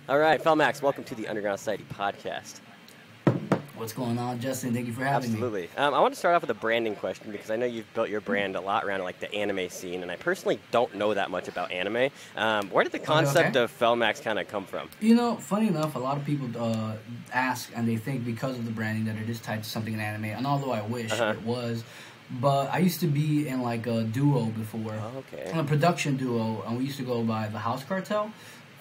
All right, Felmax, welcome to the Underground Society podcast. What's going on, Justin? Thank you for having me. Absolutely. I want to start off with a branding question because I know you've built your brand a lot around like the anime scene, and I personally don't know that much about anime. Where did the concept of Felmax kind of come from? You know, funny enough, a lot of people ask and they think because of the branding that it is tied to something in anime, and although I wish it was, but I used to be in like a duo before, in a production duo, and we used to go by the House Cartel.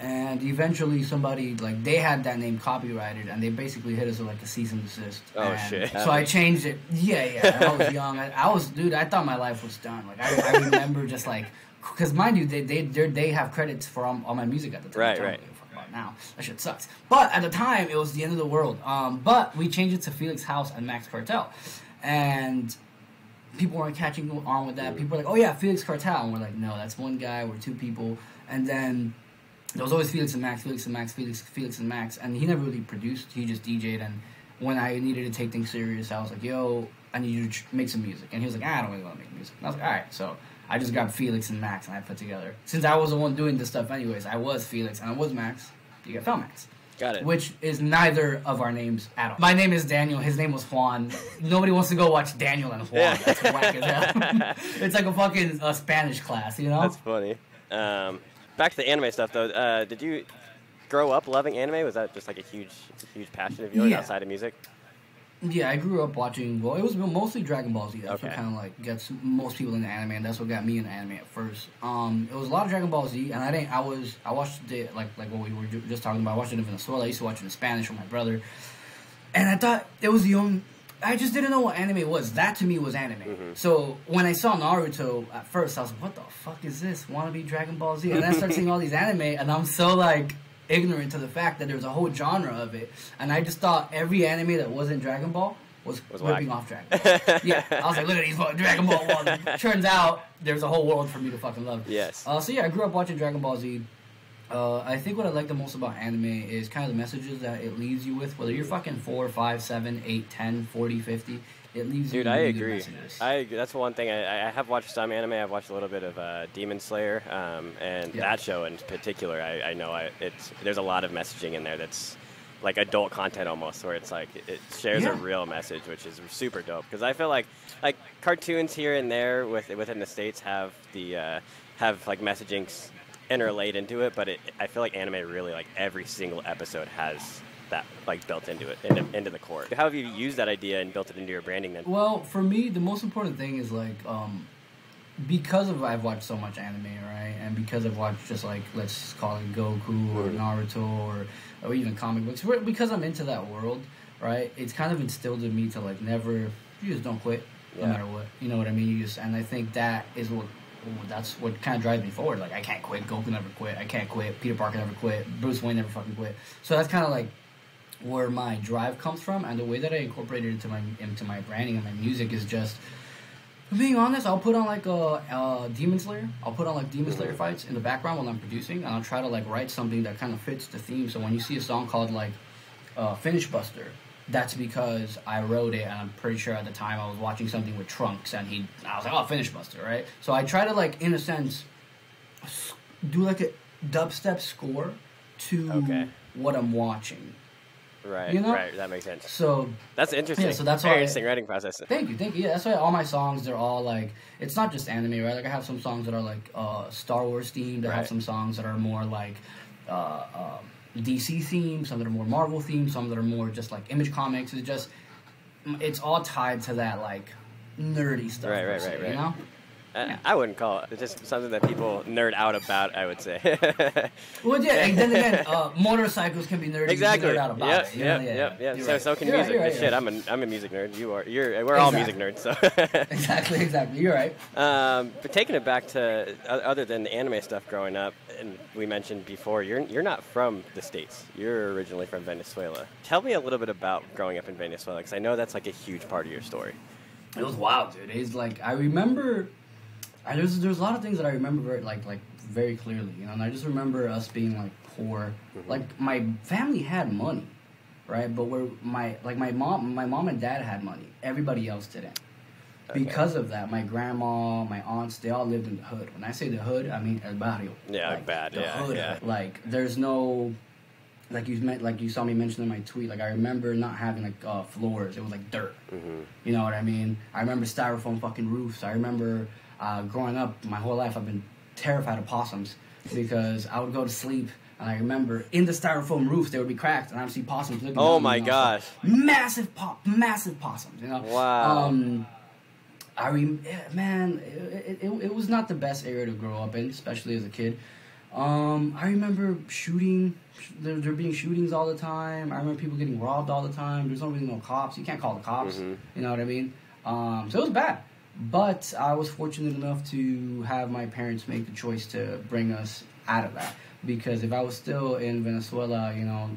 And eventually somebody, like, they had that name copyrighted, and they basically hit us with, like, a cease and desist. Oh, shit. So I changed it. Yeah. I was young. Dude, I thought my life was done. Like, I remember just, like, because mind you, they have credits for all my music at the time. Right. I don't give a fuck about now. That shit sucks. But at the time, it was the end of the world. But we changed it to Felix House and Max Cartel. And people weren't catching on with that. People were like, oh, yeah, Felix Cartel. And we're like, no, that's one guy. We're two people. And then there was always Felix and Max, Felix and Max, Felix and Max, and he never really produced. He just DJ'd, and when I needed to take things serious, I was like, yo, I need you to make some music. And he was like, I don't really want to make music. And I was like, all right. So I just grabbed Felix and Max, and I put together. Since I was the one doing this stuff anyways, I was Felix, and I was Max. You got Felmax. Got it. Which is neither of our names at all. My name is Daniel. His name was Juan. Nobody wants to go watch Daniel and Juan. Yeah. That's whack as hell. It's like a fucking Spanish class, you know? That's funny. Back to the anime stuff, though. Did you grow up loving anime? Was that just like a huge passion of yours outside of music? Yeah, I grew up watching. Well, it was mostly Dragon Ball Z. That's what kind of like gets most people into anime, and that's what got me into anime at first. It was a lot of Dragon Ball Z, and I watched it like what we were just talking about. I watched it in Venezuela. I used to watch it in Spanish with my brother, and I thought it was the only. I just didn't know what anime was. That to me was anime. So when I saw Naruto at first, I was like, what the fuck is this? Wannabe Dragon Ball Z? And then I started seeing all these anime, and I'm so like ignorant to the fact that there's a whole genre of it. And I just thought every anime that wasn't Dragon Ball was ripping off Dragon Ball. Yeah, I was like, look at these fucking Dragon Ball ones. Turns out there's a whole world for me to fucking love. Yes. So yeah, I grew up watching Dragon Ball Z. I think what I like the most about anime is kind of the messages that it leaves you with. Whether you're fucking 4, 5, 7, 8, 10, 40, 50, it leaves you with I good agree. messages. I agree. That's one thing. I have watched some anime. I've watched a little bit of Demon Slayer, and that show in particular. I know there's a lot of messaging in there that's like adult content almost, where it's like it shares a real message, which is super dope. Because I feel like cartoons here and there within the States have like messaging interlaid into it, but I feel like anime really, like, every single episode has that, like, built into it, into the core. How have you used that idea and built it into your branding then? Well, for me, the most important thing is, like, because I've watched so much anime, right, and because I've watched just, like, let's call it Goku or Naruto or even comic books, because I'm into that world, right, it's kind of instilled in me to, like, you just don't quit, no matter what, you know what I mean, and I think that's what kind of drives me forward. Like, I can't quit. Goku never quit. I can't quit. Peter Parker never quit. Bruce Wayne never fucking quit. So that's kind of like where my drive comes from, and the way that I incorporate it into my branding and my music is just, being honest, I'll put on like a Demon Slayer. I'll put on like Demon Slayer fights in the background while I'm producing, and I'll try to like write something that kind of fits the theme. So when you see a song called like Finish Buster, that's because I wrote it, and I'm pretty sure at the time I was watching something with Trunks, and I was like, oh, Finish Buster, right? So I try to, like, in a sense, do, like, a dubstep score to what I'm watching. Right, you know? Right, that makes sense. So that's interesting. Yeah, so that's very interesting writing process. Thank you. Yeah, that's why all my songs, they're all, like, it's not just anime, right? Like, I have some songs that are, like, Star Wars themed. I have some songs that are more, like, DC themed, some that are more Marvel themed, some that are more just like Image Comics. It's all tied to that like nerdy stuff. Right. You know? I wouldn't call it. It's just something that people nerd out about, I would say. Well, yeah, and then again, motorcycles can be nerdy. Exactly. You can nerd out about it. Yeah. So can music. Right, shit, I'm a music nerd. We're all music nerds. So. Exactly. You're right. But taking it back to other than the anime stuff growing up, and we mentioned before, you're not from the States. You're originally from Venezuela. Tell me a little bit about growing up in Venezuela, because I know that's like a huge part of your story. It was wild, dude. It's like I remember. There's a lot of things that I remember very clearly, you know. And I just remember us being like poor. Like my family had money, right? But my mom and dad had money. Everybody else didn't. Because of that, my grandma, my aunts, they all lived in the hood. When I say the hood, I mean el barrio. Yeah, like bad. The hood. Yeah. Like there's no like you saw me mention in my tweet, like I remember not having like floors. It was like dirt. Mm-hmm. You know what I mean? I remember styrofoam fucking roofs. I remember growing up, my whole life I've been terrified of possums because I would go to sleep and I remember in the styrofoam roofs they would be cracked and I'd see possums looking. Oh at me, my gosh! So massive possums. You know? Wow. Man, it was not the best area to grow up in, especially as a kid. I remember shooting. There being shootings all the time. I remember people getting robbed all the time. There's not really no cops. You can't call the cops. Mm-hmm. You know what I mean? So it was bad. But I was fortunate enough to have my parents make the choice to bring us out of that. Because if I was still in Venezuela, you know,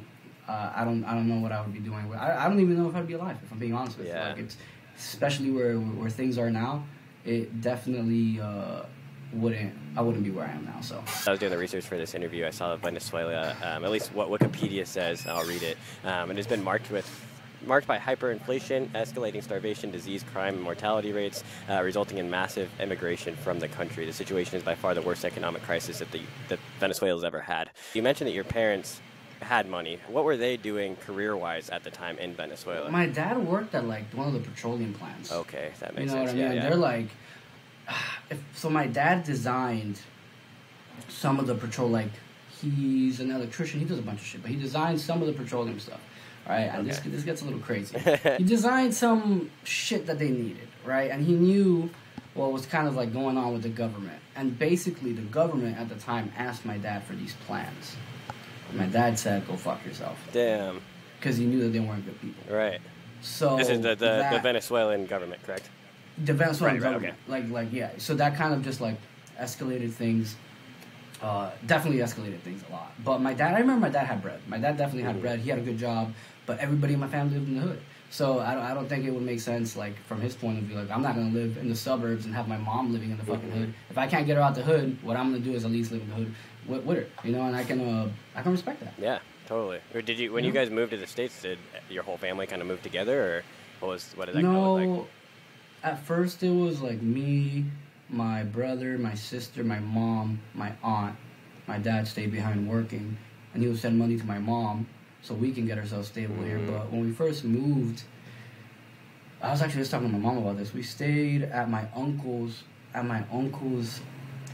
I don't know what I would be doing. I don't even know if I'd be alive, if I'm being honest with you. Like it's, especially where things are now, it definitely I wouldn't be where I am now. So I was doing the research for this interview. I saw that Venezuela, at least what Wikipedia says, and I'll read it. It has been marked by hyperinflation, escalating starvation, disease, crime, and mortality rates, resulting in massive immigration from the country. The situation is by far the worst economic crisis that Venezuela's ever had. You mentioned that your parents had money. What were they doing career-wise at the time in Venezuela? My dad worked at like one of the petroleum plants. Okay, that makes sense. You know what I mean? Yeah. They're like, so my dad designed some of the like he's an electrician. He does a bunch of shit, but he designed some of the petroleum stuff. Right, and this gets a little crazy. He designed some shit that they needed, right? And he knew what was kind of like going on with the government. And basically, the government at the time asked my dad for these plans. My dad said, "Go fuck yourself." Damn. Because he knew that they weren't good people. Right. So this is the Venezuelan government, correct? The Venezuelan government. Okay. Like yeah. So that kind of just like escalated things. Definitely escalated things a lot. But I remember my dad had bread. My dad definitely had bread. He had a good job. But everybody in my family lived in the hood. So I don't think it would make sense, like, from his point of view. Like, I'm not going to live in the suburbs and have my mom living in the fucking hood. If I can't get her out the hood, what I'm going to do is at least live in the hood with her. You know, and I can respect that. Yeah, totally. Or did you, when you guys moved to the States, did your whole family kind of move together? Or what did that go like? No, at first it was, like, me, my brother, my sister, my mom, my aunt. My dad stayed behind working, and he would send money to my mom so we can get ourselves stable here. But when we first moved, I was actually just talking to my mom about this. We stayed at my uncle's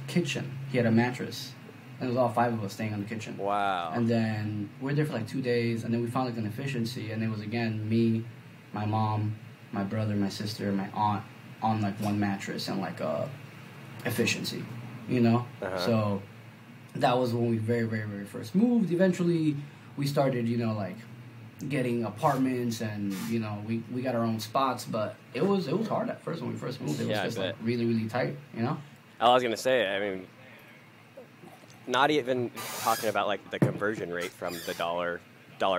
kitchen. He had a mattress, and it was all 5 of us staying in the kitchen. Wow. And then we were there for like 2 days, and then we found like an efficiency, and it was again me, my mom, my brother, my sister, and my aunt on like one mattress and like efficiency, you know. So that was when we very, very, very first moved. Eventually, we started, you know, like getting apartments, and you know, we got our own spots. But it was hard at first when we first moved. It was just like really, really tight, you know. I was gonna say, I mean, not even talking about like the conversion rate from the dollar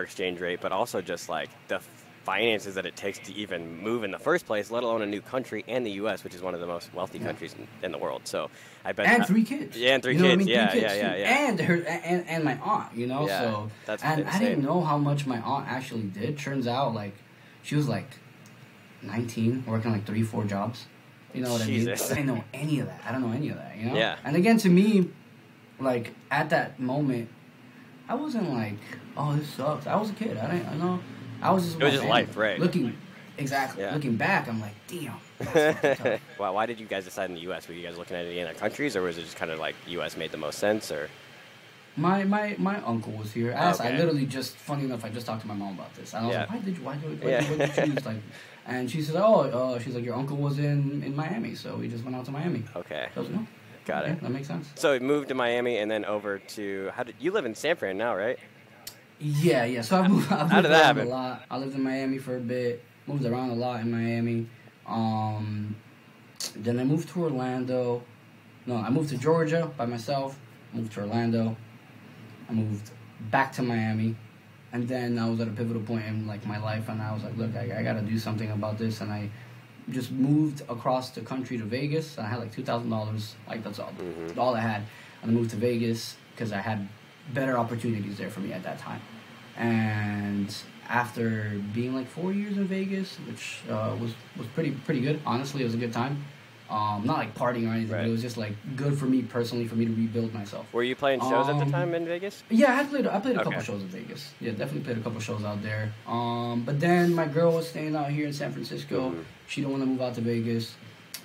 exchange rate, but also just like the finances that it takes to even move in the first place, let alone a new country, and the U.S., which is one of the most wealthy countries in the world. So I bet. And 3 kids. Yeah, and 3 you know kids. What I mean? Yeah, 3 kids yeah. And her and my aunt, you know. Yeah, so that's and insane. I didn't know how much my aunt actually did. Turns out, like, she was like 19, working like 3-4 jobs. You know what Jesus. I mean? I didn't know any of that. I don't know any of that. You know. Yeah. And again, to me, like at that moment, I wasn't like, oh, this sucks. I was a kid. I know. I was just. It was just life, right? Looking back, I'm like, damn. Wow, why did you guys decide in the U.S.? Were you guys looking at any other countries, or was it just kind of like U.S. made the most sense, or? My uncle was here. I literally just, funny enough, I just talked to my mom about this. And I was like, why did you choose? Like, and she said, she's like, your uncle was in Miami, so we just went out to Miami. Okay. So I was like, Got it. That makes sense. So we moved to Miami and then over to, you live in San Fran now, right? Yeah. So I moved How did that happen? a lot. I lived in Miami for a bit, moved around a lot in Miami. Then I moved to Orlando. No, I moved to Georgia by myself, moved to Orlando. I moved back to Miami. And then I was at a pivotal point in like my life, and I was like, look, I got to do something about this. And I just moved across the country to Vegas. And I had like $2,000. Like, that's all I had. And I moved to Vegas because I had better opportunities there for me at that time. And after being like 4 years in Vegas, which was pretty good, honestly, it was a good time. Not like partying or anything, but it was just like good for me personally, for me to rebuild myself. Were you playing shows at the time in Vegas? Yeah, I played a couple shows in Vegas. Yeah, definitely played a couple shows out there. But then my girl was staying out here in San Francisco. She didn't want to move out to Vegas.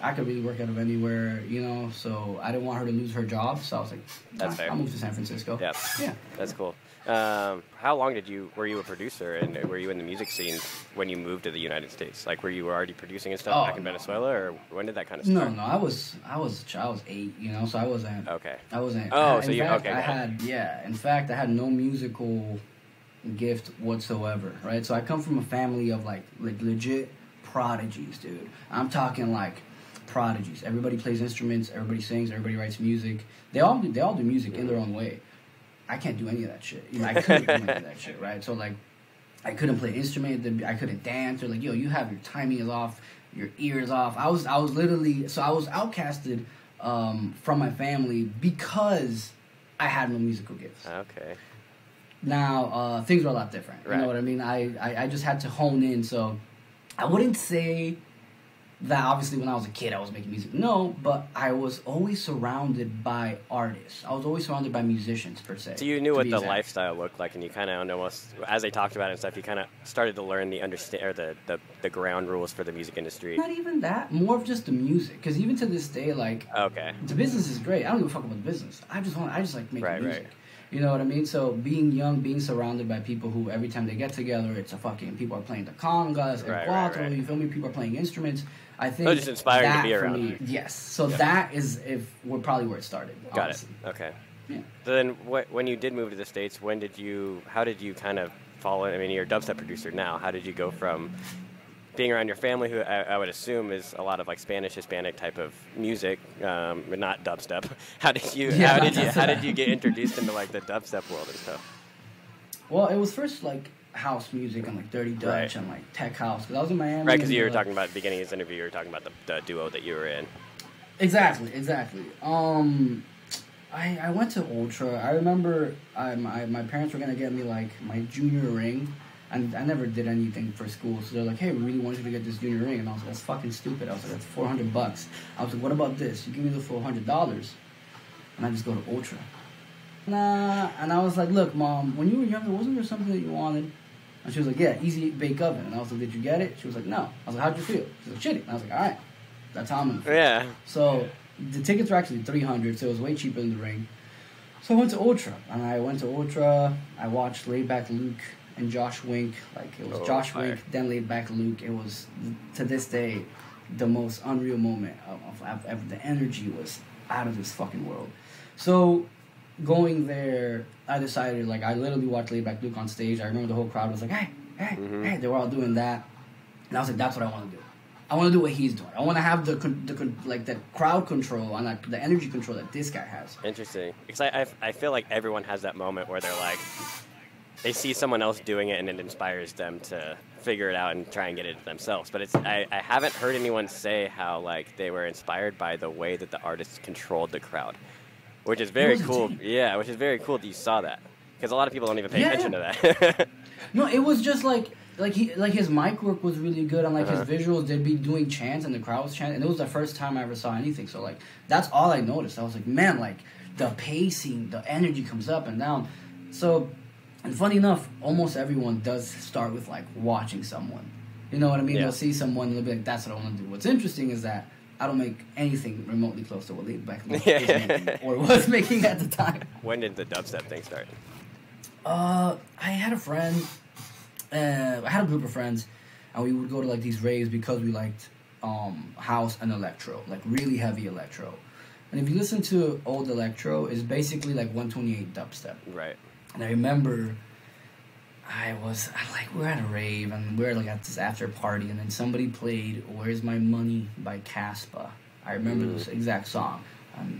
I could really work out of anywhere, you know, so I didn't want her to lose her job. So I was like, that's fair. I'll move to San Francisco. Yeah. Yeah. That's cool. How long were you a producer, and were you in the music scene when you moved to the United States? Like, were you already producing and stuff back in Venezuela, or when did that kind of start? No, I was 8, you know, so I wasn't. Okay. I wasn't. Oh, so in you fact, okay? In fact, I had no musical gift whatsoever. Right. So I come from a family of like legit prodigies, dude. I'm talking like prodigies. Everybody plays instruments. Everybody sings. Everybody writes music. They all do music in their own way. I can't do any of that shit. You know, I couldn't do any of that shit, right? So, like, I couldn't play an instrument. I couldn't dance. Or, like, yo, you have your timing is off, your ears off. I was literally, so I was outcasted from my family because I had no musical gifts. Okay. Now, things were a lot different. Right. You know what I mean? I just had to hone in. So, I wouldn't say that obviously when I was a kid I was making music. No, but I was always surrounded by artists. I was always surrounded by musicians, per se. So you knew what the lifestyle looked like, and you kind of almost, as they talked about it and stuff, you kind of started to learn the ground rules for the music industry. Not even that. More of just the music. Because even to this day, like, the business is great. I don't give a fuck about the business. I just like making music. Right. You know what I mean? So being young, being surrounded by people who every time they get together, it's a fucking, people are playing the congas, right. You feel me? People are playing instruments. I think just inspiring to be around. Me, yes. So that is probably where it started. Got it. Okay. Yeah. So then, when you did move to the States, how did you kind of follow? I mean, you're a dubstep producer now. How did you go from being around your family, who I would assume is a lot of like Spanish, Hispanic type of music, but not dubstep? How did you get introduced into like the dubstep world and stuff? Well, it was first like house music and like Dirty Dutch and like tech house, because I was in Miami. Right, because you were talking about at the beginning of this interview, you were talking about the duo that you were in. Exactly. I went to Ultra. I remember my parents were gonna get me like my junior ring, and I never did anything for school, so they're like, "Hey, we really want you to get this junior ring," and I was like, "That's fucking stupid." I was like, "That's $400." I was like, "What about this? You give me the full $100, and I just go to Ultra." Nah, and I was like, "Look, Mom, when you were younger, wasn't there something that you wanted?" And she was like, "Yeah, easy bake oven." And I was like, "Did you get it?" She was like, "No." I was like, "How'd you feel?" She was like, "Shitty." And I was like, "All right, that's how I'm gonna feel." Yeah. So the tickets were actually $300, so it was way cheaper than the ring. So I went to Ultra, and I watched Laid Back Luke and Josh Wink. Like, it was Josh Wink, then Laid Back Luke. It was, to this day, the most unreal moment of the energy was out of this fucking world. So going there, I decided, like, I literally watched Laid Back Luke on stage. I remember the whole crowd was like, hey, they were all doing that. And I was like, that's what I want to do. I want to do what he's doing. I want to have the crowd control and like the energy control that this guy has. Interesting. Because I feel like everyone has that moment where they're like, they see someone else doing it and it inspires them to figure it out and try and get it themselves. But I haven't heard anyone say how like they were inspired by the way that the artists controlled the crowd, which is very cool. Yeah, which is very cool that you saw that, because a lot of people don't even pay attention to that. No, it was just like his mic work was really good, and like his visuals, they'd be doing chants and the crowd was chanting, and it was the first time I ever saw anything. So like that's all I noticed. I was like, man, like the pacing, the energy comes up and down. So, and funny enough, almost everyone does start with like watching someone. You know what I mean? Yeah. They'll see someone and they'll be like, that's what I want to do. What's interesting is that I don't make anything remotely close to what Laid Back Luke is making, or was making at the time. When did the dubstep thing start? I had a friend. I had a group of friends, and we would go to like these raves because we liked house and electro, like really heavy electro. And if you listen to old electro, it's basically like 128 dubstep. Right. And I remember we were at a rave, and we were like at this after party, and then somebody played "Where's My Money" by Caspa. I remember this exact song.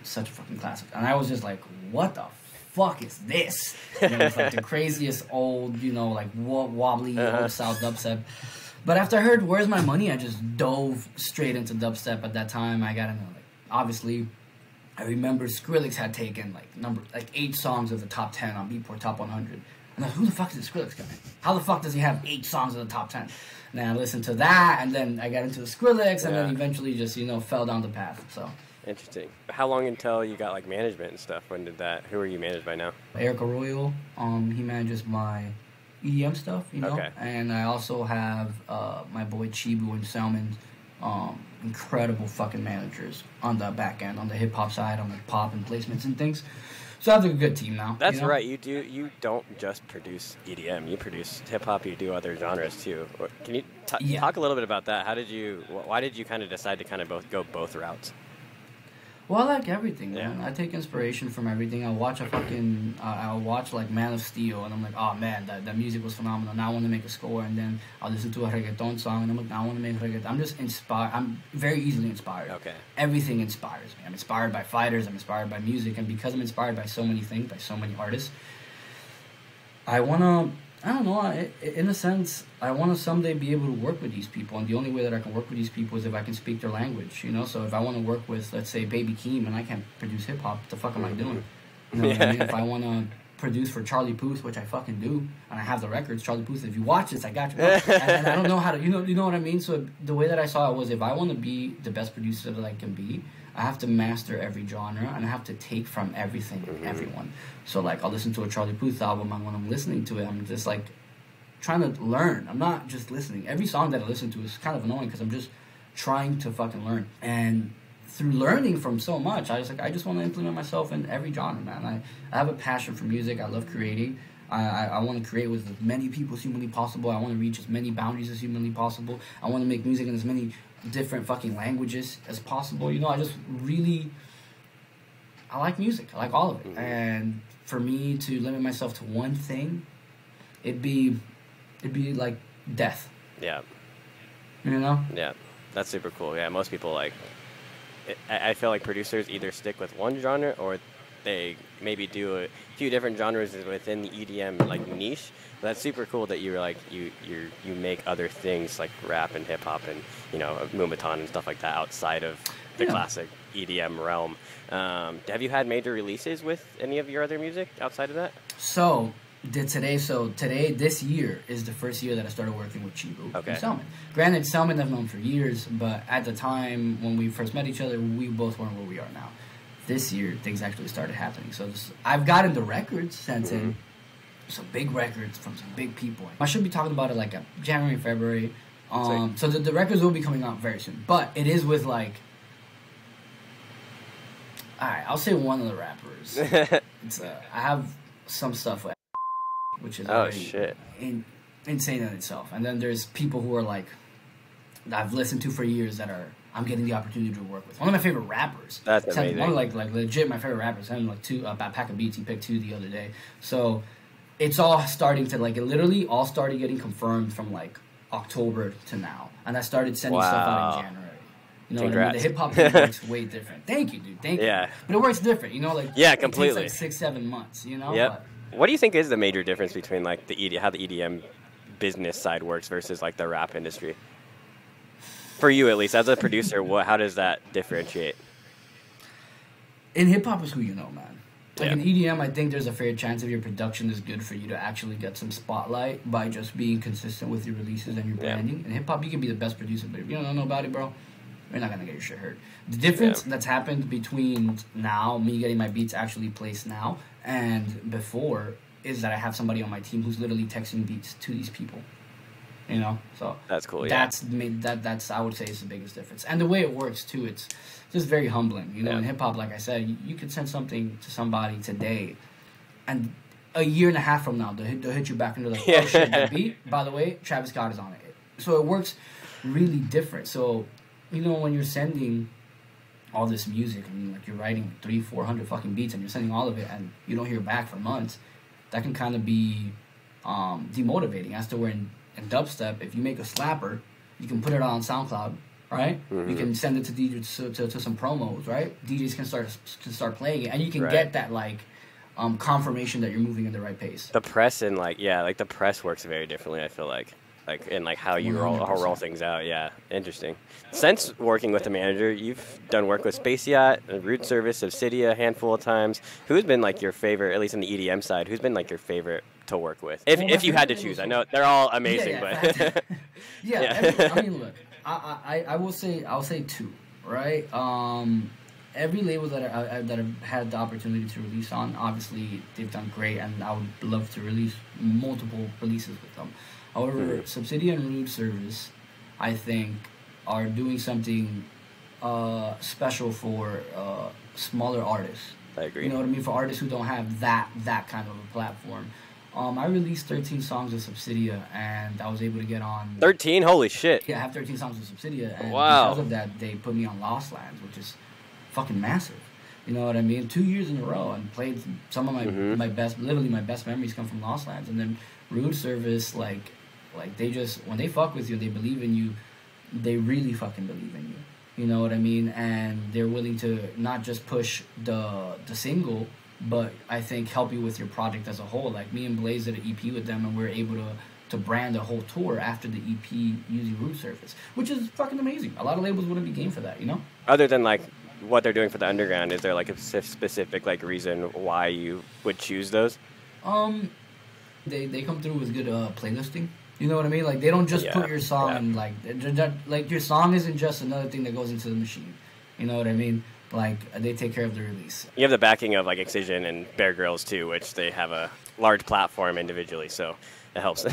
Such a fucking classic. And I was just like, what the fuck is this? And it was like the craziest old, you know, like wobbly old South dubstep. But after I heard "Where's My Money," I just dove straight into dubstep. At that time, I got into like, obviously, I remember Skrillex had taken like 8 songs of the top 10 on Beatport Top 100. I'm like, who the fuck is this Skrillex guy? How the fuck does he have 8 songs in the top 10? And then I listened to that, and then I got into the Skrillex, and then eventually just, you know, fell down the path, so. Interesting. How long until you got, like, management and stuff? When did that, who are you managed by now? Eric Arroyo, he manages my EDM stuff, you know? Okay. And I also have my boy Chibu and Salmon, incredible fucking managers on the back end, on the hip-hop side, on the pop and placements and things. So I have a good team now. That's you know? right. You don't just produce EDM. You produce hip hop. You do other genres too. Can you talk a little bit about that? Why did you kind of decide to kind of go both routes? Well, I like everything, man. I take inspiration from everything. I'll watch like Man of Steel, and I'm like, oh man, that music was phenomenal. Now I want to make a score, and then I'll listen to a reggaeton song, and I'm like, now I want to make reggaeton. I'm just inspired. I'm very easily inspired. Okay. Everything inspires me. I'm inspired by fighters. I'm inspired by music, and because I'm inspired by so many things, by so many artists, I wanna. I don't know. In a sense, I want to someday be able to work with these people, and the only way that I can work with these people is if I can speak their language, you know? So if I want to work with, let's say, Baby Keem, and I can't produce hip-hop, what the fuck am I doing? You know what I mean? If I want to produce for Charlie Puth, which I fucking do, and I have the records, Charlie Puth, if you watch this, I got you. And I don't know how to, you know what I mean? So the way that I saw it was, if I want to be the best producer that I can be, I have to master every genre, and I have to take from everything and everyone. So, like, I'll listen to a Charlie Puth album, and when I'm listening to it, I'm just, like, trying to learn. I'm not just listening. Every song that I listen to is kind of annoying because I'm just trying to fucking learn. And through learning from so much, I just want to implement myself in every genre, man. I have a passion for music. I love creating. I want to create with as many people as humanly possible. I want to reach as many boundaries as humanly possible. I want to make music in as many different fucking languages as possible. You know, I like music. I like all of it. And for me to limit myself to one thing, it'd be like death. Yeah. You know? Yeah. That's super cool. Yeah, most people, like, I feel like producers either stick with one genre or they maybe do a few different genres within the EDM, like, niche. But that's super cool that you're like, you make other things like rap and hip hop and, you know, Moombahton and stuff like that outside of the classic EDM realm. Have you had major releases with any of your other music outside of that? Today, this year is the first year that I started working with Chibu and Selman. Granted, Selman I've known for years, but at the time when we first met each other, we both weren't where we are now. This year, things actually started happening. So I've gotten the records sent in, some big records from some big people. I should be talking about it like January, February. So the records will be coming out very soon. But it is with, like, alright, I'll say one of the rappers. I have some stuff with, which is insane in itself. And then there's people who are like, that I've listened to for years that I'm getting the opportunity to work with. One of my favorite rappers. That's amazing. One of like legit my favorite rappers. Sent him like a pack of beats. He picked 2 the other day. So it's all starting to, like, it literally all started getting confirmed from like October to now. And I started sending stuff out in January. You know what I mean? The hip hop thing works way different. Thank you, dude. Thank you. But it works different, you know, like completely. It takes like 6-7 months, you know? Yep. What do you think is the major difference between, like, how the EDM business side works versus, like, the rap industry? For you, at least, as a producer, how does that differentiate? In hip-hop is who you know, man. Like, in EDM, I think there's a fair chance if your production is good for you to actually get some spotlight by just being consistent with your releases and your branding. In hip-hop, you can be the best producer, but if you don't know nobody, bro, you're not going to get your shit heard. The difference that's happened between now, me getting my beats actually placed now, and before, is that I have somebody on my team who's literally texting beats to these people. You know, so that's cool. That's I would say is the biggest difference, and the way it works too. It's just very humbling. You know, in hip hop, like I said, you could send something to somebody today, and a year and a half from now, they'll hit you back and they're like, "Oh shit, that beat. By the way, Travis Scott is on it." So it works really different. So, you know, when you're sending all this music and like you're writing 300-400 fucking beats and you're sending all of it and you don't hear back for months, that can kind of be demotivating. As to where in dubstep, if you make a slapper, you can put it on SoundCloud, right? You can send it to DJs to some promos, right? DJs can start playing it, and you can get that like confirmation that you're moving in the right pace. The press and the press works very differently. I feel like like and like how you roll 100%. things out. Yeah, interesting. Since working with the manager, you've done work with Space Yacht, Root Service, Subsidia a handful of times. Who's been like your favorite, at least on the EDM side? Who's been like your favorite to work with? If Well, my if you had to favorite choose, was I know they're all amazing, yeah, but yeah. yeah. I mean, look, I will say I'll say two, right? Every label that I've had the opportunity to release on, obviously they've done great, and I would love to release multiple releases with them. However, Subsidia and Rude Service, I think, are doing something special for smaller artists. I agree. You know what I mean? For artists who don't have that kind of a platform. I released 13 songs with Subsidia, and I was able to get on 13? Holy shit. Yeah, I have 13 songs with Subsidia, and Wow. because of that, they put me on Lost Lands, which is fucking massive. You know what I mean? 2 years in a row, and played some of my best, literally my best memories come from Lost Lands. And then Rude Service, like they just, when they fuck with you, they believe in you, they really fucking believe in you. You know what I mean? And they're willing to not just push the single, but I think help you with your project as a whole. Like me and Blaze did an EP with them, and we were able to brand a whole tour after the EP using Root Surface, which is fucking amazing. A lot of labels wouldn't be game for that, you know? Other than like what they're doing for the underground, is there like a specific like reason why you would choose those? They come through with good playlisting. You know what I mean? Like they don't just put your song in like your song isn't just another thing that goes into the machine. You know what I mean? Like they take care of the release. You have the backing of like Excision and Bear Grylls too, which they have a large platform individually, so it helps.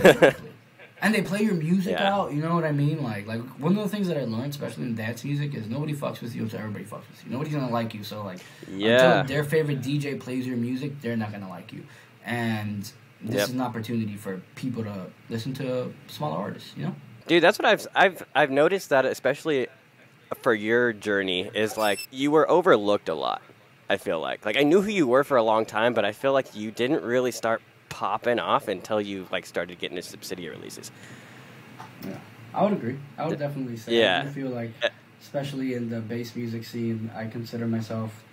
And they play your music out, you know what I mean? Like one of the things that I learned, especially in dance music, is nobody fucks with you until everybody fucks with you. Nobody's gonna like you, so like until their favorite DJ plays your music, they're not gonna like you. And this is an opportunity for people to listen to smaller artists, you know? Dude, that's what I've noticed, that especially for your journey is like you were overlooked a lot. I feel like I knew who you were for a long time, but I feel like you didn't really start popping off until you like started getting into Subsidia releases. Yeah, I would agree. I would definitely say. Yeah. I feel like, especially in the bass music scene, I consider myself,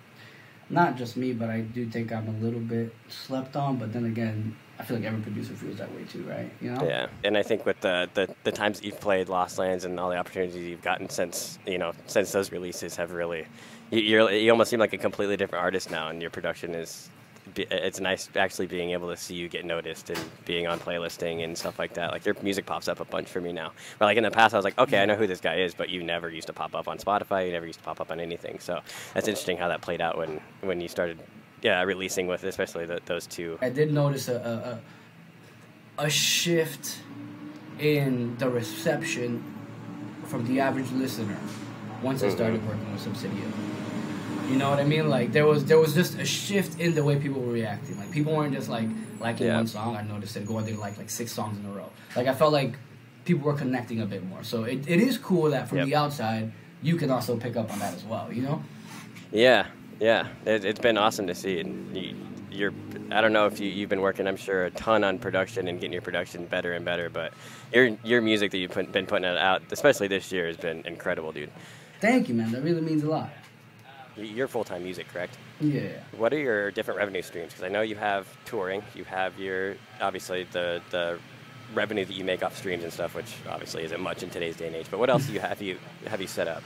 not just me, but I do think I'm a little bit slept on. But then again, I feel like every producer feels that way too, right? You know? Yeah, and I think with the times that you've played Lost Lands and all the opportunities you've gotten since those releases have really, you almost seem like a completely different artist now, and your production is. It's nice actually being able to see you get noticed and being on playlisting and stuff like that. Like your music pops up a bunch for me now. But like in the past, I was like, okay, I know who this guy is, but you never used to pop up on Spotify. You never used to pop up on anything. So that's interesting how that played out when you started, releasing with especially those two. I did notice a shift in the reception from the average listener once I started working with Subsidia. You know what I mean? Like there was just a shift in the way people were reacting. Like people weren't just like liking one song. I noticed it going, they like 6 songs in a row. Like I felt like people were connecting a bit more. So it is cool that from the outside you can also pick up on that as well. You know? Yeah. It's been awesome to see. And you're I don't know if you've been working, I'm sure, a ton on production and getting your production better and better. But your music that you've been putting out, especially this year, has been incredible, dude. Thank you, man. That really means a lot. You're full-time music, correct? Yeah. What are your different revenue streams? Because I know you have touring, you have your, obviously, the revenue that you make off streams and stuff, which obviously isn't much in today's day and age. But what else do you have you set up?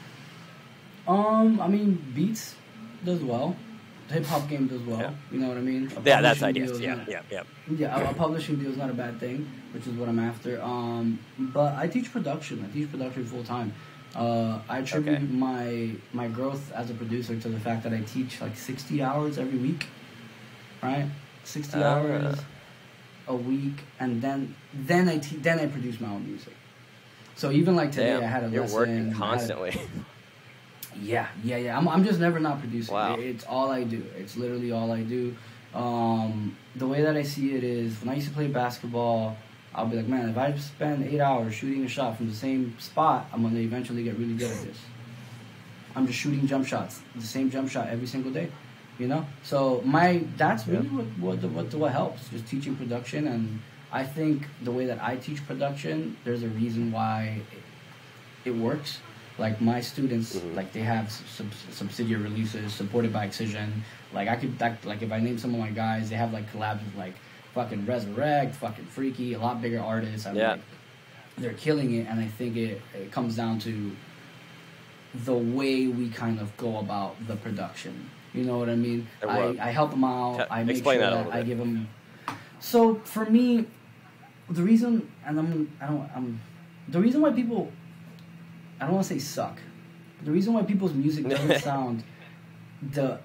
I mean, Beats does well. The hip-hop game does well. Yeah. You know what I mean? That's ideas. Yeah. Yeah, a publishing deal is not a bad thing, which is what I'm after. But I teach production. I teach production full-time. I attribute my growth as a producer to the fact that I teach like 60 hours every week, right? 60 hours a week, and then I produce my own music. So even like today, I had a lesson. You're working constantly. Yeah. I'm just never not producing. Wow. It's all I do. It's literally all I do. The way that I see it is, when I used to play basketball, I'll be like, man, if I spend 8 hours shooting a shot from the same spot, I'm going to eventually get really good at this. I'm just shooting jump shots, the same jump shot every single day, you know? So that's really what helps, just teaching production. And I think the way that I teach production, there's a reason why it works. Like my students, like they have Subsidia releases supported by Excision. Like if I name some of my guys, they have like collabs with like fucking Resurrect, fucking Freaky, a lot bigger artists. they're killing it, and I think it comes down to the way we kind of go about the production. You know what I mean? I help them out. I make sure that I give them. So for me, the reason, and the reason why people, I don't want to say suck. The reason why people's music doesn't sound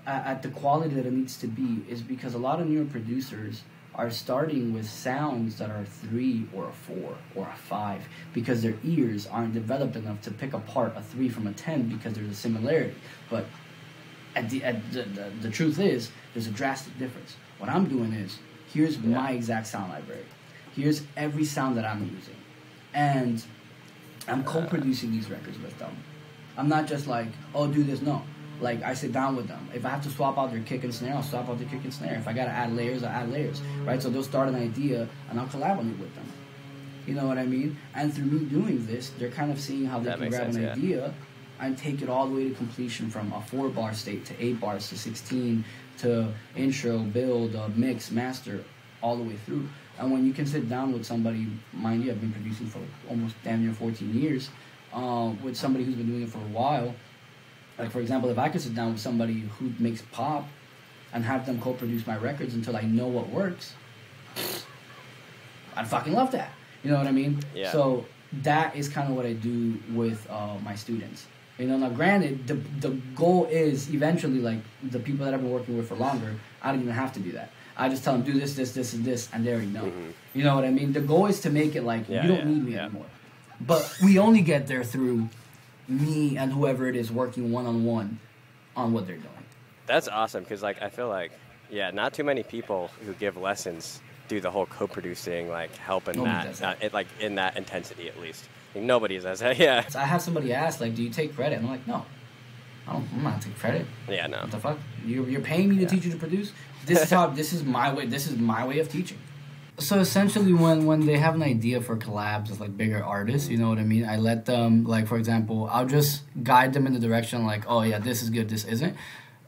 at the quality that it needs to be is because a lot of newer producers are starting with sounds that are 3 or a 4 or a 5 because their ears aren't developed enough to pick apart a 3 from a 10 because there's a similarity. But the truth is, there's a drastic difference. What I'm doing is, here's my exact sound library. Here's every sound that I'm using. And I'm co-producing these records with them. I'm not just like, oh, do this. No. Like, I sit down with them. If I have to swap out their kick and snare, I'll swap out the kick and snare. If I got to add layers, I'll add layers, right? So they'll start an idea, and I'll collaborate with them. You know what I mean? And through me doing this, they're kind of seeing how they can grab an idea and take it all the way to completion from a 4-bar state to 8 bars to 16 to intro, build, mix, master, all the way through. And when you can sit down with somebody, mind you, I've been producing for almost damn near 14 years, with somebody who's been doing it for a while. Like, for example, if I could sit down with somebody who makes pop and have them co-produce my records until I know what works, I'd fucking love that. You know what I mean? Yeah. So that is kind of what I do with my students. You know, now granted, the goal is eventually, like, the people that I've been working with for longer, I don't even have to do that. I just tell them, do this, this, this, and this, and they already know. Mm-hmm. You know what I mean? The goal is to make it like, you don't need me anymore. But we only get there through me and whoever it is working one-on-one on what they're doing. That's awesome, because, like, I feel like, not too many people who give lessons do the whole co-producing, like, helping like, in that intensity, at least. Like, nobody does that, So I have somebody ask, like, do you take credit? And I'm like, no. I'm not taking credit. Yeah, no. What the fuck? You're paying me to teach you to produce? This is my way of teaching. So essentially, when they have an idea for collabs with, like, bigger artists, you know what I mean? I let them, like, for example, I'll just guide them in the direction, like, oh, yeah, this is good, this isn't.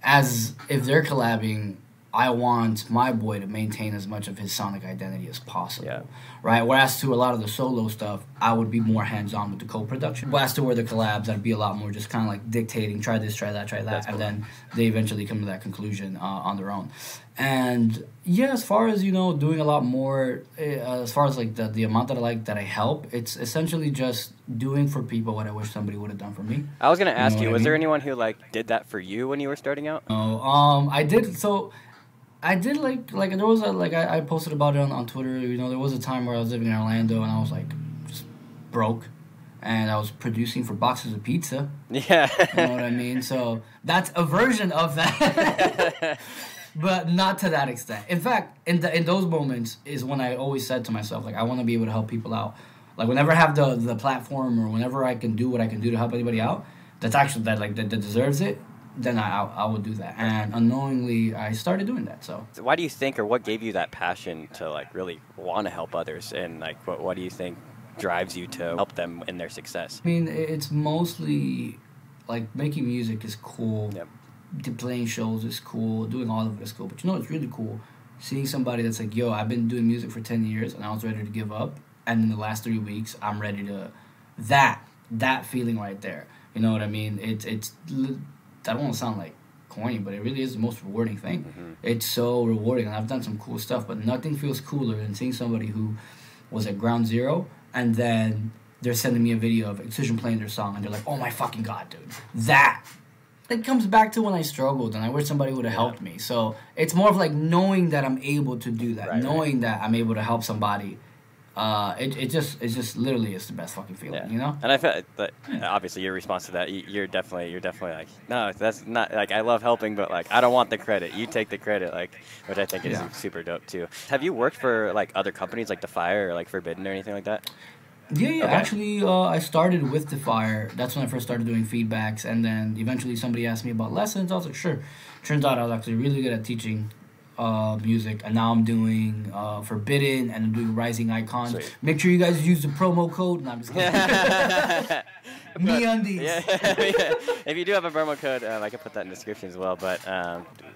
As if they're collabing, I want my boy to maintain as much of his sonic identity as possible, right? Whereas to a lot of the solo stuff, I would be more hands-on with the co-production. Whereas to where the collabs, I'd be a lot more just kind of like dictating, try this, try that, That's and cool. then they eventually come to that conclusion on their own. And yeah, as far as, you know, doing a lot more, as far as like the amount that I help, it's essentially just doing for people what I wish somebody would have done for me. I was gonna ask you, was there anyone who, like, did that for you when you were starting out? Oh, I did. So I did like there was I posted about it on Twitter. You know, there was a time where I was living in Orlando and I was like just broke, and I was producing for boxes of pizza. Yeah, you know what I mean. So that's a version of that, but not to that extent. In fact, in those moments is when I always said to myself, like, I want to be able to help people out. Like, whenever I have the platform or whenever I can do what I can do to help anybody out, that deserves it, then I would do that. And unknowingly, I started doing that. So why do you think, or what gave you that passion to, like, really want to help others? And, like, what do you think drives you to help them in their success? I mean, it's mostly, like, making music is cool. Yep. Playing shows is cool. Doing all of it is cool. But you know, it's really cool seeing somebody that's like, yo, I've been doing music for 10 years and I was ready to give up. And in the last 3 weeks, I'm ready to... That feeling right there. You know what I mean? It's I don't want to sound like corny, but it really is the most rewarding thing. Mm-hmm. It's so rewarding, and I've done some cool stuff, but nothing feels cooler than seeing somebody who was at ground zero, and then they're sending me a video of Excision playing their song, and they're like, oh my fucking God, dude. That, it comes back to when I struggled, and I wish somebody would have helped me. So it's more of like knowing that I'm able to do that, knowing that I'm able to help somebody. It just literally is the best fucking feeling, you know. And I feel that obviously your response to that, you're definitely like, no, that's not, like, I love helping, but, like, I don't want the credit. You take the credit, like, which I think is super dope too. Have you worked for, like, other companies like Defire or like Forbidden or anything like that? Yeah. Okay. Actually, I started with Defire. That's when I first started doing feedbacks, and then eventually somebody asked me about lessons. I was like, sure. Turns out I was actually really good at teaching music, and now I'm doing Forbidden, and I'm doing Rising Icons. Sweet. Make sure you guys use the promo code. No, I'm just kidding. MeUndies. Yeah. If you do have a promo code, I can put that in the description as well. But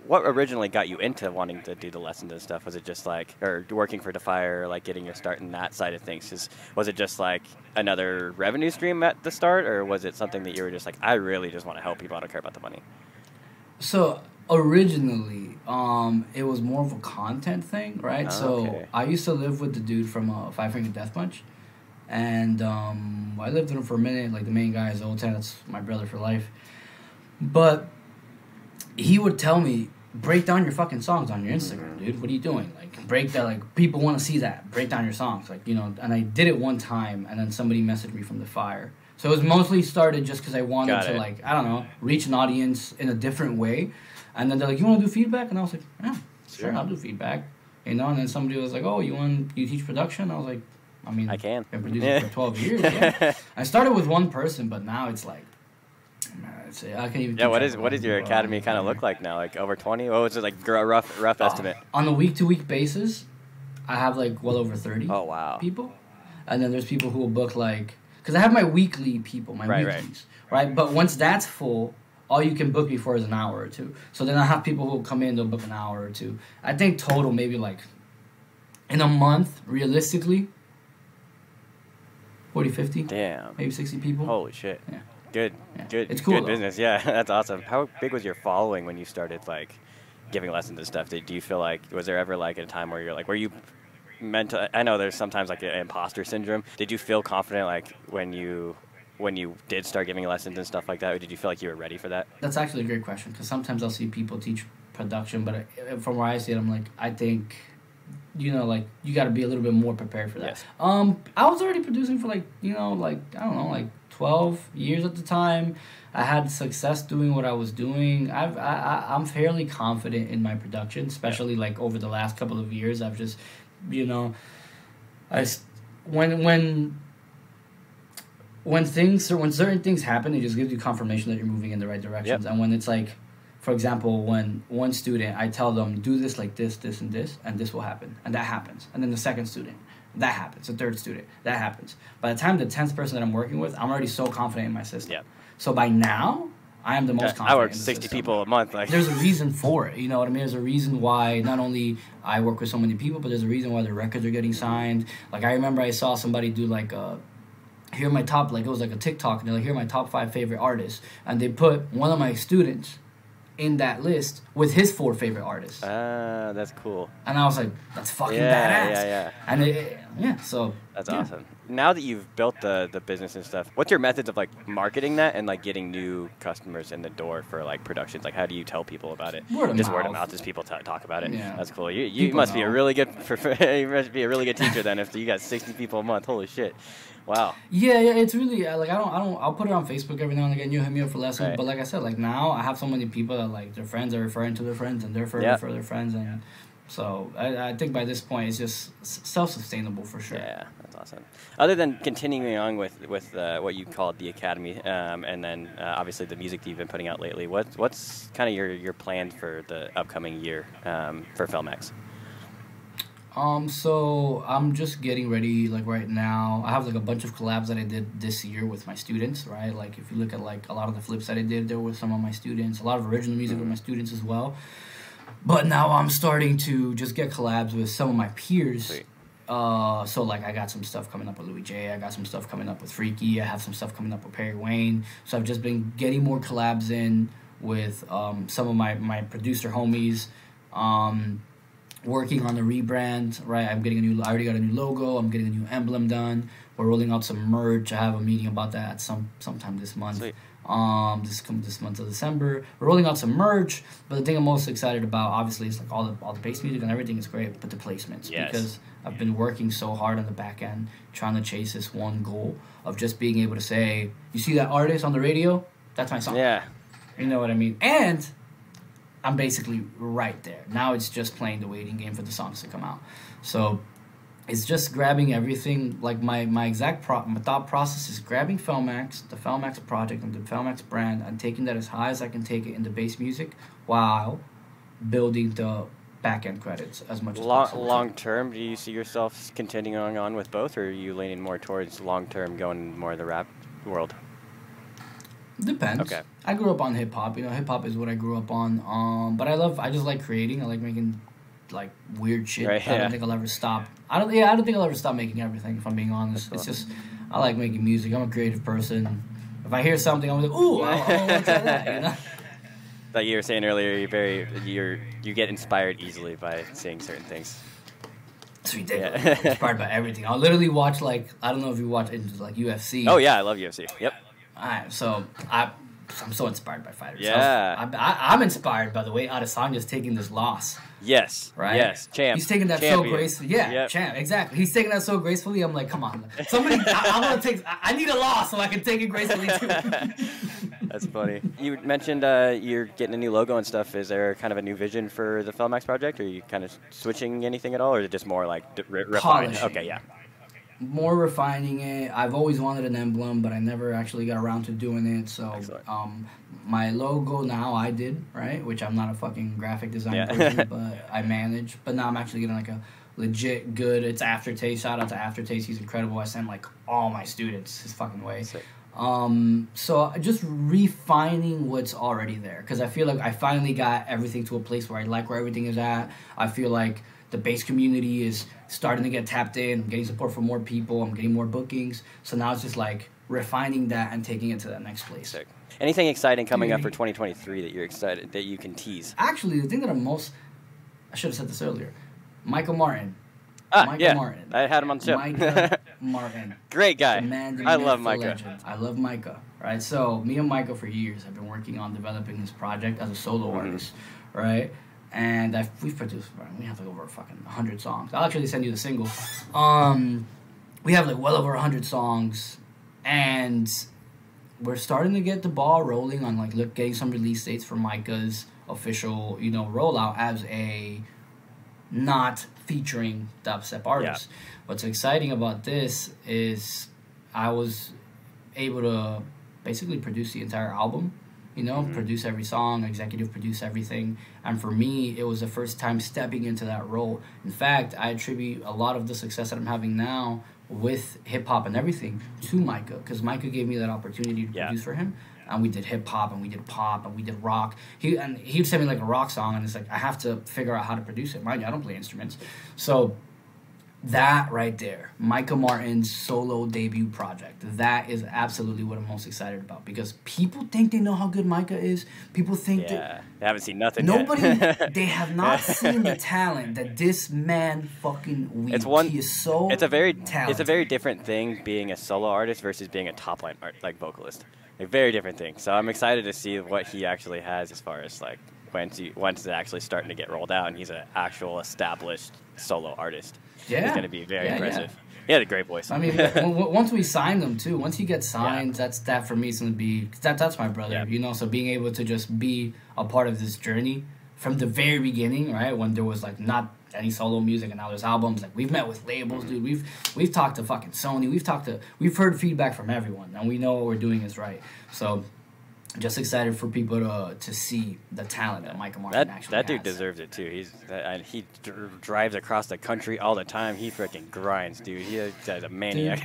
what originally got you into wanting to do the lessons and stuff? Was it just like, or working for Defire, like getting your start in that side of things? Was it just like another revenue stream at the start, or was it something that you were just like, I really just want to help people, I don't care about the money? So originally, it was more of a content thing, right? Okay. So I used to live with the dude from Five Finger Death Punch, and I lived with him for a minute. Like the main guy is Old Town. That's my brother for life. But he would tell me, break down your fucking songs on your Instagram, dude. What are you doing? Like, break that. Like, people want to see that. Break down your songs. Like, you know. And I did it one time, and then somebody messaged me from the Fire. So it was mostly started just because I wanted to, like, I don't know, reach an audience in a different way. And then they're like, you want to do feedback? And I was like, yeah, sure, I'll do feedback. You know. And then somebody was like, oh, you teach production? I was like, I mean, I can. I've been producing for 12 years. Yeah. I started with one person, but now it's like, I can even. Yeah, what is your academy kind of look like now? Like over 20? What was it like? Rough estimate. On a week-to-week basis, I have like well over 30. Oh wow. People, and then there's people who will book like, because I have my weekly people, my weeklies, right? But once that's full, all you can book me for is an hour or two. So then I have people who will come in, they'll book an hour or two. I think total maybe like in a month, realistically, 40, 50. Damn. Maybe 60 people. Holy shit. Yeah. Good. It's cool, good though. business. Yeah, that's awesome. How big was your following when you started like giving lessons and stuff? Do you feel like, was there ever like a time where you're like, were you meant to? I know there's sometimes like an imposter syndrome. Did you feel confident like when you did start giving lessons and stuff like that? Or did you feel like you were ready for that? That's actually a great question, because sometimes I'll see people teach production, but from where I see it, I'm like, I think, you know, like, you got to be a little bit more prepared for that. Yes. I was already producing for like, you know, like, I don't know, like 12 years at the time. I had success doing what I was doing. I'm fairly confident in my production, especially like over the last couple of years. I've just, you know, when certain things happen, it just gives you confirmation that you're moving in the right directions. Yep. And when it's like, for example, when one student, I tell them, do this like this, and this will happen. And that happens. And then the second student, that happens. The third student, that happens. By the time the 10th person that I'm working with, I'm already so confident in my system. Yep. So by now, I am the most confident I work in the 60 system. people a month. Like, there's a reason for it. You know what I mean? There's a reason why not only I work with so many people, but there's a reason why the records are getting signed. Like, I remember I saw somebody do like here are my top, like it was like a TikTok, and they're like, here are my top 5 favorite artists. And they put one of my students in that list with his 4 favorite artists. That's cool. And I was like, that's fucking badass. Yeah. And so. That's awesome. Now that you've built the business and stuff, what's your methods of like marketing that and like getting new customers in the door for like productions? Like, how do you tell people about it? Word of mouth. Just people talk about it. Yeah. That's cool. You must be a really good you must be a really good teacher then if you got 60 people a month. Holy shit. Wow. Yeah, it's really like I'll put it on Facebook every now and again. You hit me up for lessons, but like I said, like now I have so many people that like their friends are referring to their friends, and they're referring for their friends, and so I think by this point it's just self-sustainable for sure. Yeah, that's awesome. Other than continuing on with what you called the academy, and then obviously the music that you've been putting out lately, what's kind of your plan for the upcoming year for Felmax? So I'm just getting ready, like right now. I have like a bunch of collabs that I did this year with my students, right? Like if you look at like a lot of the flips that I did, there were some of my students, a lot of original music with my students as well. But now I'm starting to just get collabs with some of my peers. Sweet. So like I got some stuff coming up with Louis J. I got some stuff coming up with Freaky. I have some stuff coming up with Perry Wayne. So I've just been getting more collabs in with some of my producer homies. Working on the rebrand, right? I already got a new logo. I'm getting a new emblem done. We're rolling out some merch. I have a meeting about that sometime this month. Sweet. This month of December. We're rolling out some merch, but the thing I'm most excited about, obviously, is like all the bass music and everything is great, but the placements. Yes. Because I've been working so hard on the back end, trying to chase this one goal of just being able to say, you see that artist on the radio? That's my song. Yeah. You know what I mean? And I'm basically right there. Now it's just playing the waiting game for the songs to come out. So it's just grabbing everything. Like my thought process is grabbing Felmax, the Felmax project, and the Felmax brand, and taking that as high as I can take it in the bass music while building the back-end credits as much as possible. Long term, do you see yourself continuing on with both, or are you leaning more towards long term, going more of the rap world? Depends. Okay. I grew up on hip hop. You know, hip hop is what I grew up on. But I just like creating. I like making like weird shit. Right, I don't think I'll ever stop. I don't think I'll ever stop making everything. If I'm being honest, Cool. It's just I like making music. I'm a creative person. If I hear something, I'm like, ooh, I want to try that. You know. Like you were saying earlier, you get inspired easily by seeing certain things. It's ridiculous. I'm inspired by everything. I'll literally watch I don't know if you watch like UFC. Oh yeah, I love UFC. Yep. Alright, so I'm so inspired by fighters. Yeah. I'm inspired by the way Adesanya's taking this loss. Yes. Right? Yes. Champ. He's taking that Champion. so gracefully. Yeah, Yep. champ. Exactly. He's taking that so gracefully. I'm like, come on, somebody. I want to take. I need a loss so I can take it gracefully too. That's funny. You mentioned you're getting a new logo and stuff. Is there kind of a new vision for the Felmax project? Are you kind of switching anything at all, or is it just more like refined? Polishing. Okay, yeah. More refining it. I've always wanted an emblem, but I never actually got around to doing it. So, Excellent. my logo now I did, right? Which I'm not a fucking graphic design Yeah. person, but I manage. But now I'm actually getting like a legit good. It's Aftertaste. Shout out to Aftertaste. He's incredible. I sent like all my students his fucking way. Sick. So just refining what's already there, because I feel like I finally got everything to a place where I like where everything is at. I feel like the bass community is starting to get tapped in. I'm getting support from more people. I'm getting more bookings. So now it's just like refining that and taking it to that next place. Sick. Anything exciting coming up for 2023 that you're excited that you can tease? Actually, the thing that I should have said this earlier. Micah Martin. Martin. I had him on the show. Micah Martin. Great guy. I love Micah. Legend. I love Micah. Right. So me and Micah for years have been working on developing this project as a solo artist. Right. And we've produced, we have like over fucking 100 songs. I'll actually send you the single. We have like well over 100 songs, and we're starting to get the ball rolling on like getting some release dates for Micah's official, rollout as a not featuring dubstep artist. Yeah. What's exciting about this is I was able to basically produce the entire album. Produce every song, executive produce everything. And for me, it was the first time stepping into that role. In fact, I attribute a lot of the success that I'm having now with hip-hop and everything to Micah, because Micah gave me that opportunity to produce for him. And we did hip-hop, and we did pop, and we did rock. He would send me like a rock song, and it's like, I have to figure out how to produce it. Mind you, I don't play instruments. So that right there, Micah Martin's solo debut project, that is absolutely what I'm most excited about, because people think they know how good Micah is. People think that they haven't seen nothing yet. They have not seen the talent that this man fucking wields. He is so talented. It's a very different thing being a solo artist versus being a top line vocalist. A very different thing. So I'm excited to see what he actually has as far as like once it's actually starting to get rolled out and he's an actual established solo artist. Yeah. It's going to be very impressive. Yeah. He had a great voice. I mean, once we sign them too, once he gets signed, that for me is going to be, that's my brother, so being able to just be a part of this journey from the very beginning, right, when there was like not any solo music and now there's albums, like we've met with labels, dude, we've talked to fucking Sony, we've heard feedback from everyone, and we know what we're doing is right. So just excited for people to see the talent that Micah Martin actually has. That dude deserves it too. He drives across the country all the time. He freaking grinds, dude. He's a maniac.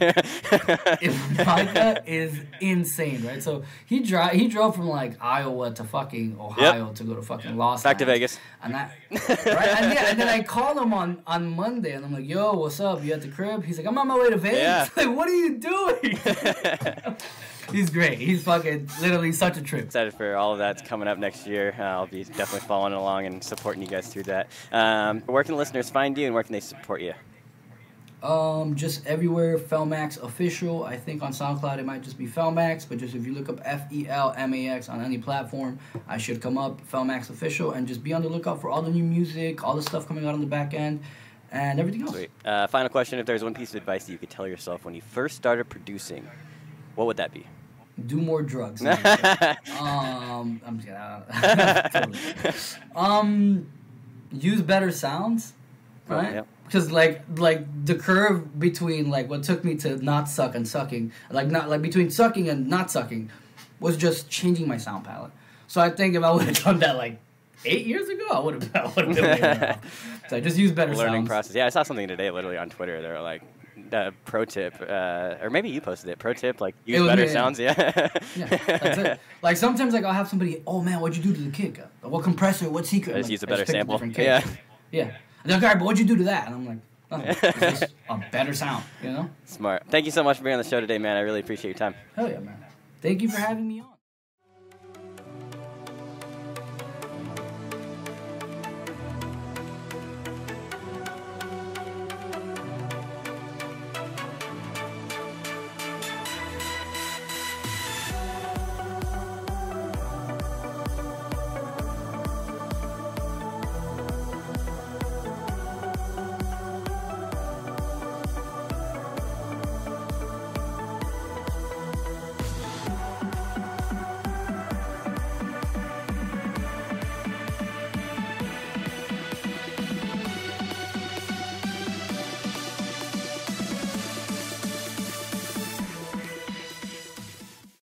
Micah is insane, right? So he drove from like Iowa to fucking Ohio to go to fucking Los Angeles. Back to Vegas. And and then I called him on Monday, and I'm like, "Yo, what's up? You at the crib?" He's like, "I'm on my way to Vegas." Yeah. Like, what are you doing? He's great. He's fucking literally such a trip. Excited for all of that's coming up next year. I'll be definitely following along and supporting you guys through that. Where can listeners find you and where can they support you? Just everywhere, Felmax Official. I think on SoundCloud it might just be Felmax, but just if you look up FELMAX on any platform, I should come up, Felmax Official, and just be on the lookout for all the new music, all the stuff coming out on the back end, and everything else. Sweet. Final question, if there's one piece of advice that you could tell yourself when you first started producing, what would that be? Do more drugs. I'm just kidding. Use better sounds, right? Cool, yep. Because like the curve between like what took me to not suck and sucking, between sucking and not sucking, was just changing my sound palette. So I think if I would have done that like 8 years ago, I would have been better off. So I just use better learning sounds. process. Yeah, I saw something today literally on Twitter. They were like, pro tip, or maybe you posted it. Pro tip, like use better sounds. Yeah. Yeah, that's it. Like sometimes, like I'll have somebody, oh man, what'd you do to the kick? What compressor? What secret? Just use a better sample. Yeah. Yeah. And they're like, all right, but what'd you do to that? And I'm like, it's just a better sound, you know? Smart. Thank you so much for being on the show today, man. I really appreciate your time. Hell yeah, man. Thank you for having me on.